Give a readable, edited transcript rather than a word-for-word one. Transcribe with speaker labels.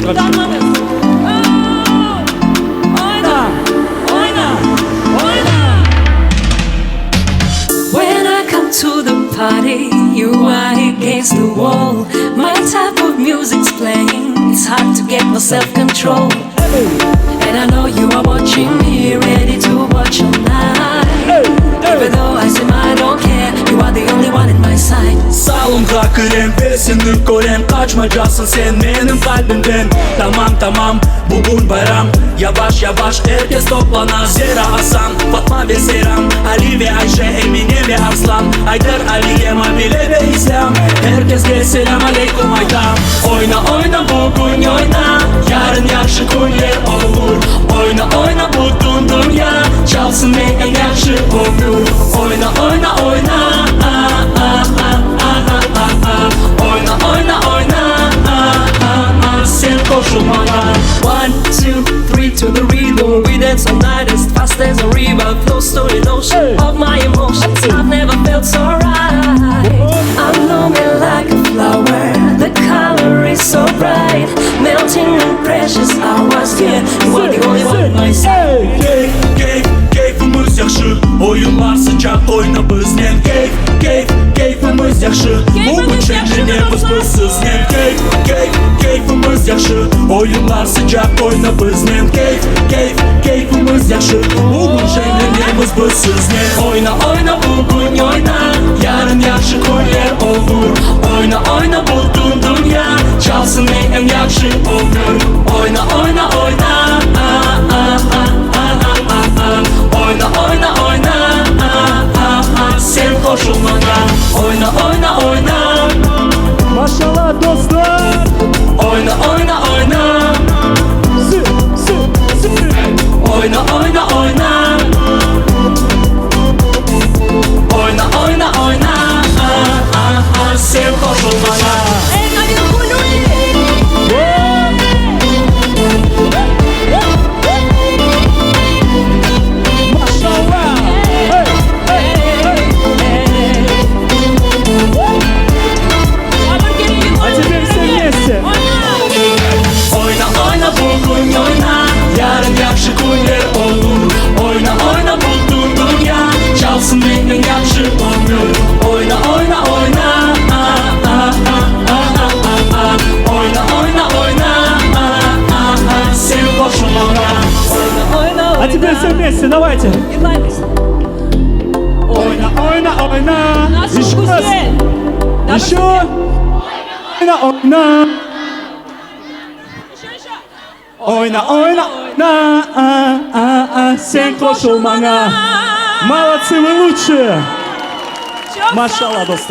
Speaker 1: Anlamıyorsun. Oyna, oyna, oyna.
Speaker 2: When I come to the party, you are against the wall. My type of music's playing, it's hard to get my self-control. And I know you are watching me, ready to watch all night. Even though I seem I don't care, you are the only one in my sight.
Speaker 3: Salonga krem, pesinlik korem. Kaçmacasın sen benim kalbimden. Tamam tamam, bugün bayram. Yavaş yavaş herkes toplanar. Zera Hasan, Fatma ve Seyran, Ali ve Ayşe, Emine ve Arslan, Haydar, Ali, Mabile ve İslam. Herkes gel selam aleyküm aytam. Oyna oyna bugün oyna, yarın yaxşı günler olur. Oyna oyna bütün dünya, çalsın en yaxşı ömür. Oyna oyna oyna, oyna oyna oyna, sen koşulmana.
Speaker 2: 1, 2, 3 to the rhythm. We dance all night as fast as a river flows to the ocean of my emotions. I've never felt so right. I'm blooming like a flower. The color is so bright, melting in precious hours. Yeah, you are the only one in my sight.
Speaker 3: Keyfimiz yaxşı, oyunlar sıcak, oyna bizden. Keyfimiz yaxşı, bugün çekinemiz bizsizden. Keyfimiz yaxşı, oyunlar sıcak, oyna bizden. Keyfimiz yaxşı, bugün çekinemiz bizsizden. Oyna oyna bugün oyna, yarın yaxşı günler olur. Oyna oyna bütün dünya, çalsın en yaxşı ömür. Oyna oyna oyna, oyna oyna oyna, sen koşulmana. Oyna oyna oyna,
Speaker 4: Maşallah dostlar.
Speaker 3: oyna oyna oyna, oyna oyna oyna, oyna oyna oyna, sen koşulmana.
Speaker 4: А теперь все вместе, давайте. Ойна, ойна, ойна. Еще раз. Еще. Ойна, ойна. Ойна, ойна, ойна. Sen koşulmana. Молодцы, вы лучшие. Машалlah, достlar.